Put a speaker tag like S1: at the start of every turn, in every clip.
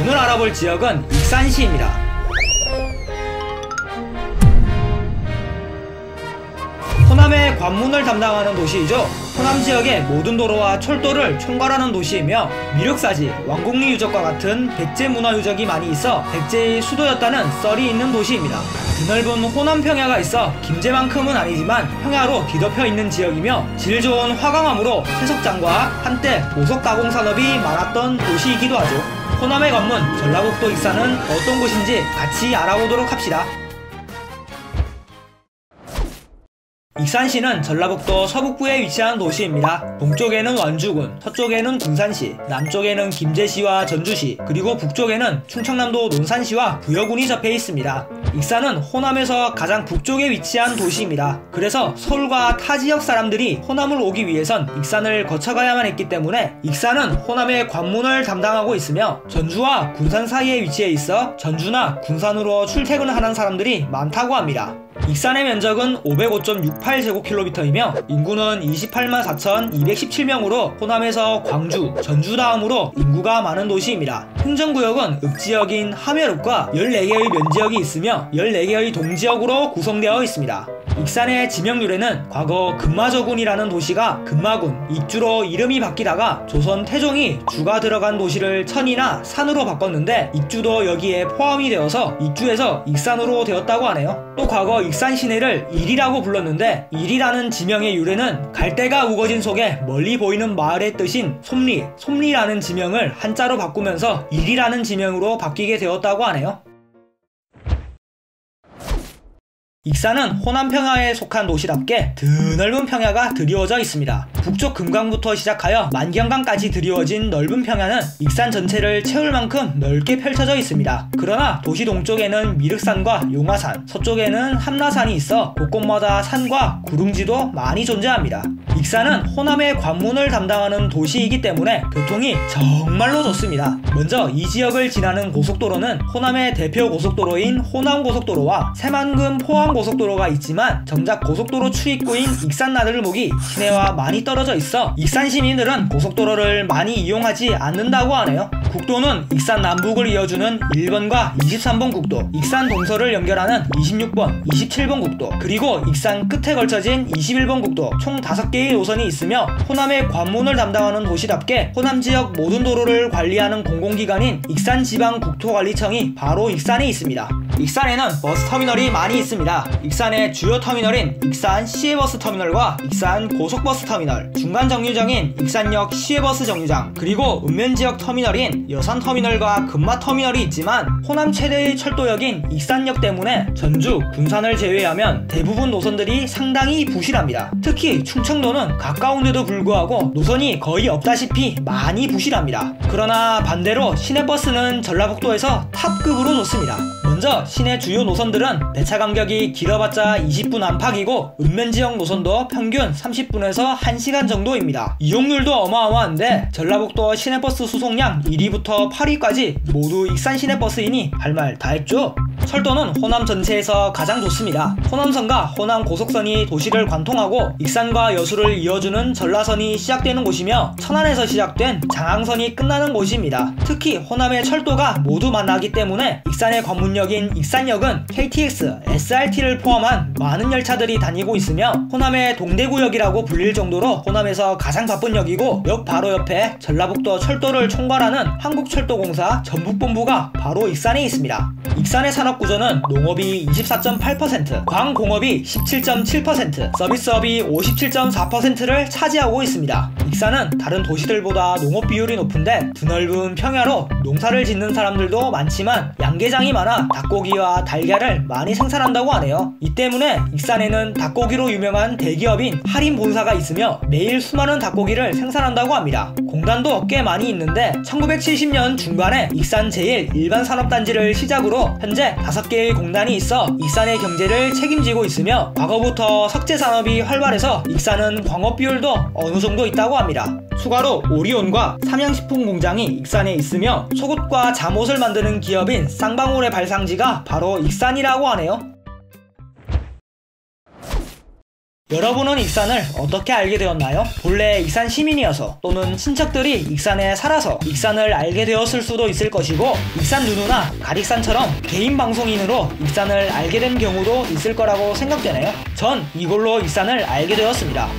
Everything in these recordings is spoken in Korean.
S1: 오늘 알아볼 지역은 익산시입니다. 호남의 관문을 담당하는 도시이죠. 호남 지역의 모든 도로와 철도를 총괄하는 도시이며 미륵사지, 왕곡리 유적과 같은 백제 문화 유적이 많이 있어 백제의 수도였다는 썰이 있는 도시입니다. 드넓은 호남 평야가 있어 김제만큼은 아니지만 평야로 뒤덮여 있는 지역이며 질 좋은 화강암으로 해석장과 한때 보석 가공 산업이 많았던 도시이기도 하죠. 호남의 관문 전라북도 익산은 어떤 곳인지 같이 알아보도록 합시다. 익산시는 전라북도 서북부에 위치한 도시입니다. 동쪽에는 완주군, 서쪽에는 군산시, 남쪽에는 김제시와 전주시, 그리고 북쪽에는 충청남도 논산시와 부여군이 접해 있습니다. 익산은 호남에서 가장 북쪽에 위치한 도시입니다. 그래서 서울과 타 지역 사람들이 호남을 오기 위해선 익산을 거쳐가야만 했기 때문에 익산은 호남의 관문을 담당하고 있으며 전주와 군산 사이에 위치해 있어 전주나 군산으로 출퇴근하는 사람들이 많다고 합니다. 익산의 면적은 505.68제곱킬로미터이며 인구는 284,217명으로 호남에서 광주, 전주 다음으로 인구가 많은 도시입니다. 행정구역은 읍지역인 하멸읍과 14개의 면지역이 있으며 14개의 동지역으로 구성되어 있습니다. 익산의 지명유래는 과거 금마저군이라는 도시가 금마군, 익주로 이름이 바뀌다가 조선 태종이 주가 들어간 도시를 천이나 산으로 바꿨는데 익주도 여기에 포함이 되어서 익주에서 익산으로 되었다고 하네요. 또 과거 익산 시내를 일이라고 불렀는데 일이라는 지명의 유래는 갈대가 우거진 속에 멀리 보이는 마을의 뜻인 솜리라는 지명을 한자로 바꾸면서 일이라는 지명으로 바뀌게 되었다고 하네요. 익산은 호남 평야에 속한 도시답게 드넓은 평야가 드리워져 있습니다. 북쪽 금강부터 시작하여 만경강까지 드리워진 넓은 평야는 익산 전체를 채울 만큼 넓게 펼쳐져 있습니다. 그러나 도시 동쪽에는 미륵산과 용화산, 서쪽에는 함라산이 있어 곳곳마다 산과 구릉지도 많이 존재합니다. 익산은 호남의 관문을 담당하는 도시이기 때문에 교통이 정말로 좋습니다. 먼저 이 지역을 지나는 고속도로는 호남의 대표 고속도로인 호남고속도로와 새만금 포항고속도로가 있지만 정작 고속도로 출입구인 익산나들목이 시내와 많이 떨어져 있어 익산 시민들은 고속도로를 많이 이용하지 않는다고 하네요. 국도는 익산 남북을 이어주는 1번과 23번 국도, 익산 동서를 연결하는 26번, 27번 국도, 그리고 익산 끝에 걸쳐진 21번 국도 총 5개의 노선이 있으며 호남의 관문을 담당하는 도시답게 호남 지역 모든 도로를 관리하는 공공기관인 익산지방국토관리청이 바로 익산에 있습니다. 익산에는 버스터미널이 많이 있습니다. 익산의 주요 터미널인 익산 시외버스터미널과 익산 고속버스터미널, 중간 정류장인 익산역 시외버스 정류장, 그리고 읍면지역 터미널인 여산터미널과 금마터미널이 있지만 호남 최대의 철도역인 익산역 때문에 전주, 군산을 제외하면 대부분 노선들이 상당히 부실합니다. 특히 충청도는 가까운데도 불구하고 노선이 거의 없다시피 많이 부실합니다. 그러나 반대로 시내버스는 전라북도에서 탑급으로 좋습니다. 먼저 시내 주요 노선들은 배차 간격이 길어봤자 20분 안팎이고 읍면지역 노선도 평균 30분에서 1시간 정도입니다. 이용률도 어마어마한데 전라북도 시내버스 수송량 1위부터 8위까지 모두 익산 시내버스이니 할 말 다 했죠. 철도는 호남 전체에서 가장 좋습니다. 호남선과 호남고속선이 도시를 관통하고 익산과 여수를 이어주는 전라선이 시작되는 곳이며 천안에서 시작된 장항선이 끝나는 곳입니다. 특히 호남의 철도가 모두 만나기 때문에 익산의 관문역인 익산역은 KTX, SRT를 포함한 많은 열차들이 다니고 있으며 호남의 동대구역이라고 불릴 정도로 호남에서 가장 바쁜 역이고 역 바로 옆에 전라북도 철도를 총괄하는 한국철도공사 전북본부가 바로 익산에 있습니다. 익산의 산업구조는 농업이 24.8%, 광공업이 17.7%, 서비스업이 57.4%를 차지하고 있습니다. 익산은 다른 도시들보다 농업 비율이 높은데 드넓은 평야로 농사를 짓는 사람들도 많지만 양계장이 많아 닭고기와 달걀을 많이 생산한다고 하네요. 이 때문에 익산에는 닭고기로 유명한 대기업인 할인본사가 있으며 매일 수많은 닭고기를 생산한다고 합니다. 공단도 꽤 많이 있는데 1970년 중반에 익산 제1 일반산업단지를 시작으로 현재 5개의 공단이 있어 익산의 경제를 책임지고 있으며 과거부터 석재산업이 활발해서 익산은 광업 비율도 어느 정도 있다고 합니다. 추가로 오리온과 삼양식품 공장이 익산에 있으며 속옷과 잠옷을 만드는 기업인 쌍방울의 발상지가 바로 익산이라고 하네요. 여러분은 익산을 어떻게 알게 되었나요? 본래 익산 시민이어서 또는 친척들이 익산에 살아서 익산을 알게 되었을 수도 있을 것이고, 익산 누누나 가릭산처럼 개인 방송인으로 익산을 알게 된 경우도 있을 거라고 생각되네요. 전 이걸로 익산을 알게 되었습니다.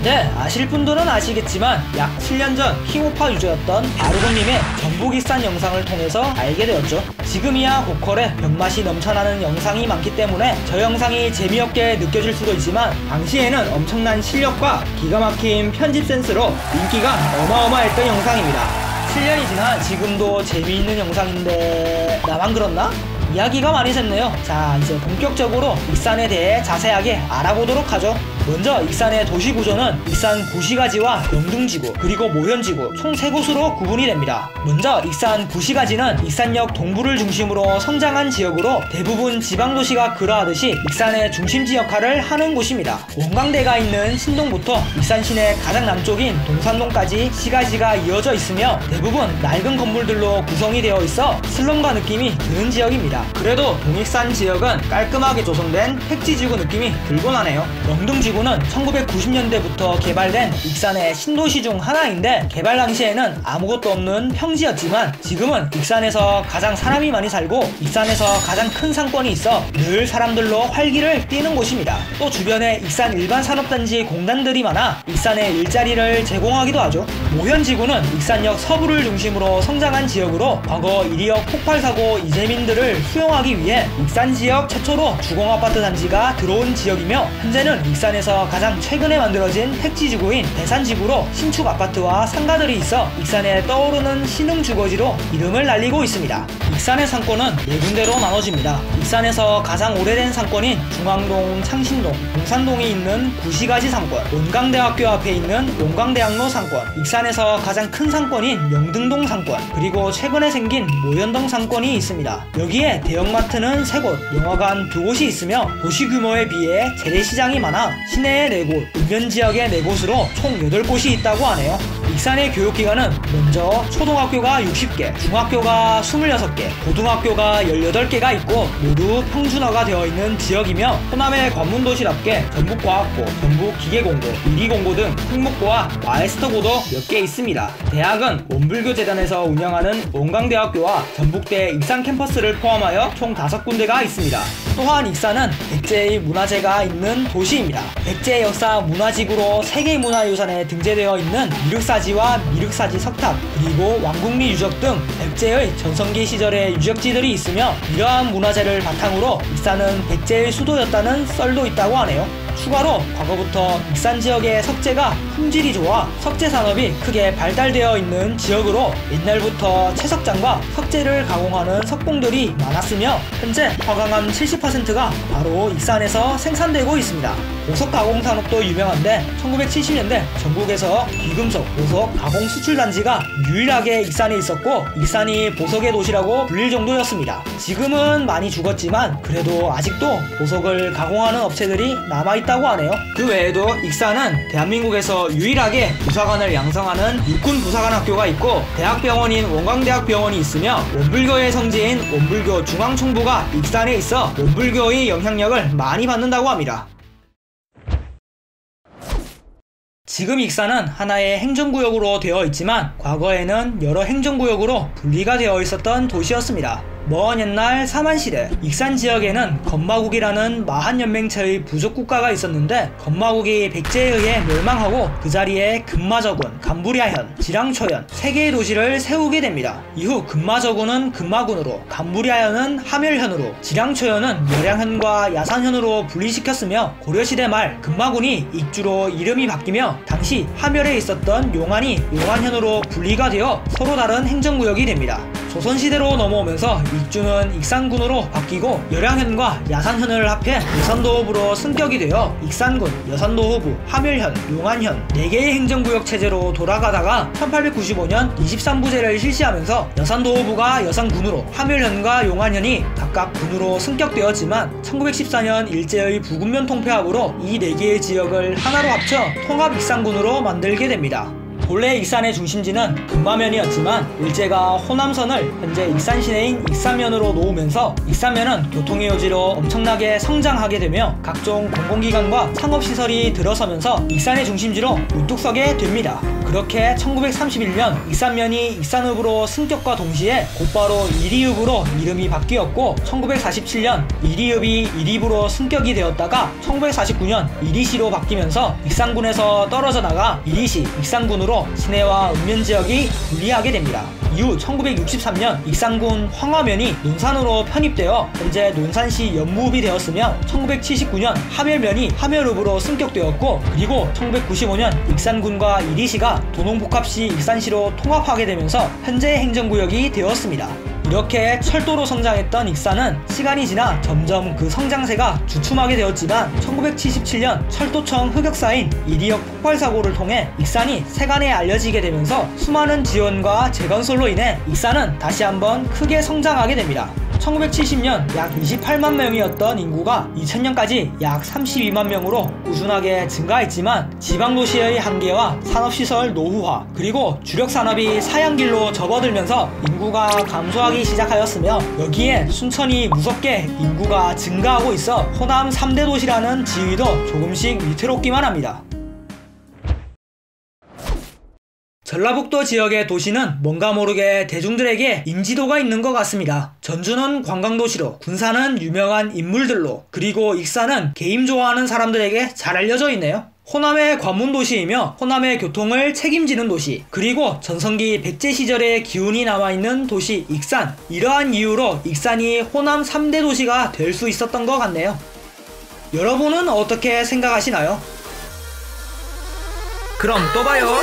S1: 네, 아실 분들은 아시겠지만 약 7년 전 킹오파 유저였던 아르곤님의 전북 익산 영상을 통해서 알게 되었죠. 지금이야 고퀄의 병맛이 넘쳐나는 영상이 많기 때문에 저 영상이 재미없게 느껴질 수도 있지만, 당시에는 엄청난 실력과 기가 막힌 편집 센스로 인기가 어마어마했던 영상입니다. 7년이 지나 지금도 재미있는 영상인데 나만 그렇나? 이야기가 많이 샜네요. 자, 이제 본격적으로 익산에 대해 자세하게 알아보도록 하죠. 먼저 익산의 도시구조는 익산 구시가지와 영등지구 그리고 모현지구 총 3곳으로 구분이 됩니다. 먼저 익산 구시가지는 익산역 동부를 중심으로 성장한 지역으로 대부분 지방도시가 그러하듯이 익산의 중심지 역할을 하는 곳입니다. 원광대가 있는 신동부터 익산 시내 가장 남쪽인 동산동까지 시가지가 이어져 있으며 대부분 낡은 건물들로 구성이 되어 있어 슬럼가 느낌이 드는 지역입니다. 그래도 동익산 지역은 깔끔하게 조성된 택지지구 느낌이 들곤 하네요. 영등지구는 1990년대부터 개발된 익산의 신도시 중 하나인데, 개발 당시에는 아무것도 없는 평지였지만 지금은 익산에서 가장 사람이 많이 살고 익산에서 가장 큰 상권이 있어 늘 사람들로 활기를 띠는 곳입니다. 또 주변에 익산 일반산업단지 공단들이 많아 익산의 일자리를 제공하기도 하죠. 모현지구는 익산역 서부를 중심으로 성장한 지역으로 과거 이리역 폭발사고 이재민들을 수용하기 위해 익산 지역 최초로 주공아파트 단지가 들어온 지역이며, 현재는 익산에서 가장 최근에 만들어진 택지지구인 대산지구로 신축 아파트와 상가들이 있어 익산에 떠오르는 신흥주거지로 이름을 날리고 있습니다. 익산의 상권은 4군데로 나눠집니다. 익산에서 가장 오래된 상권인 중앙동, 창신동, 동산동이 있는 구시가지 상권, 원광대학교 앞에 있는 원광대학로 상권, 익산에서 가장 큰 상권인 영등동 상권, 그리고 최근에 생긴 모현동 상권이 있습니다. 여기에 대형마트는 3곳, 영화관 2곳이 있으며 도시 규모에 비해 재래시장이 많아 시내에 4곳, 읍면지역에 4곳으로 총 8곳이 있다고 하네요. 익산의 교육기관은 먼저 초등학교가 60개, 중학교가 26개, 고등학교가 18개가 있고 모두 평준화가 되어 있는 지역이며, 호남의 관문도시답게 전북과학고, 전북기계공고, 유리공고 등 특목고와 마에스터고도 몇 개 있습니다. 대학은 원불교재단에서 운영하는 원광대학교와 전북대 익산 캠퍼스를 포함하여 총 5군데가 있습니다. 또한 익산은 백제의 문화재가 있는 도시입니다. 백제의 역사 문화지구로 세계문화유산에 등재되어 있는 미륵사지와 미륵사지 석탑, 그리고 왕국리 유적 등 백제의 전성기 시절의 유적지들이 있으며, 이러한 문화재를 바탕으로 익산은 백제의 수도였다는 썰도 있다고 하네요. 추가로 과거부터 익산 지역의 석재가 품질이 좋아 석재 산업이 크게 발달되어 있는 지역으로 옛날부터 채석장과 석재를 가공하는 석공들이 많았으며, 현재 화강암 70%가 바로 익산에서 생산되고 있습니다. 보석 가공 산업도 유명한데 1970년대 전국에서 귀금속, 보석 가공 수출 단지가 유일하게 익산에 있었고 익산이 보석의 도시라고 불릴 정도였습니다. 지금은 많이 죽었지만 그래도 아직도 보석을 가공하는 업체들이 남아있다고 하네요. 그 외에도 익산은 대한민국에서 유일하게 부사관을 양성하는 육군부사관학교가 있고, 대학병원인 원광대학병원이 있으며 원불교의 성지인 원불교 중앙총부가 익산에 있어 원불교의 영향력을 많이 받는다고 합니다. 지금 익산은 하나의 행정구역으로 되어 있지만 과거에는 여러 행정구역으로 분리가 되어 있었던 도시였습니다. 먼 옛날 사만시대 익산 지역에는 건마국이라는 마한연맹체의 부족국가가 있었는데, 건마국이 백제에 의해 멸망하고 그 자리에 금마저군, 간부랴현, 지랑초현 3개의 도시를 세우게 됩니다. 이후 금마저군은 금마군으로, 간부랴현은 하멸현으로, 지랑초현은 열양현과 야산현으로 분리시켰으며, 고려시대 말 금마군이 익주로 이름이 바뀌며 당시 하멸에 있었던 용안이 용안현으로 분리가 되어 서로 다른 행정구역이 됩니다. 조선시대로 넘어오면서 익주는 익산군으로 바뀌고 열양현과 야산현을 합해 여산도읍으로 승격이 되어 익산군, 여산도후부, 하멸현, 용안현 4개의 행정구역 체제로 돌아가다가 1895년 23부제를 실시하면서 여산도후부가 여산군으로, 하멸현과 용안현이 각각 군으로 승격되었지만 1914년 일제의 부군면 통폐합으로 이 4개의 지역을 하나로 합쳐 통합 익산군으로 만들게 됩니다. 본래 익산의 중심지는 금마면이었지만 일제가 호남선을 현재 익산 시내인 익산면으로 놓으면서 익산면은 교통의 요지로 엄청나게 성장하게 되며 각종 공공기관과 상업시설이 들어서면서 익산의 중심지로 우뚝 서게 됩니다. 그렇게 1931년 익산면이 익산읍으로 승격과 동시에 곧바로 이리읍으로 이름이 바뀌었고 1947년 이리읍이 이리부로 승격이 되었다가 1949년 이리시로 바뀌면서 익산군에서 떨어져 나가 이리시, 익산군으로 시내와 읍면지역이 분리하게 됩니다. 이후 1963년 익산군 황화면이 논산으로 편입되어 현재 논산시 연무읍이 되었으며 1979년 하멸면이 하멸읍으로 승격되었고 그리고 1995년 익산군과 이리시가 도농복합시 익산시로 통합하게 되면서 현재 행정구역이 되었습니다. 이렇게 철도로 성장했던 익산은 시간이 지나 점점 그 성장세가 주춤하게 되었지만 1977년 철도청 흑역사인 이리역 폭발사고를 통해 익산이 세간에 알려지게 되면서 수많은 지원과 재건설로 인해 익산은 다시 한번 크게 성장하게 됩니다. 1970년 약 28만 명이었던 인구가 2000년까지 약 32만 명으로 꾸준하게 증가했지만 지방도시의 한계와 산업시설 노후화 그리고 주력산업이 사양길로 접어들면서 인구가 감소하기 시작하였으며 여기에 순천이 무섭게 인구가 증가하고 있어 호남 3대 도시라는 지위도 조금씩 위태롭기만 합니다. 전라북도 지역의 도시는 뭔가 모르게 대중들에게 인지도가 있는 것 같습니다. 전주는 관광도시로, 군산은 유명한 인물들로, 그리고 익산은 게임 좋아하는 사람들에게 잘 알려져 있네요. 호남의 관문도시이며 호남의 교통을 책임지는 도시, 그리고 전성기 백제 시절의 기운이 남아있는 도시 익산. 이러한 이유로 익산이 호남 3대 도시가 될 수 있었던 것 같네요. 여러분은 어떻게 생각하시나요? 그럼 또 봐요.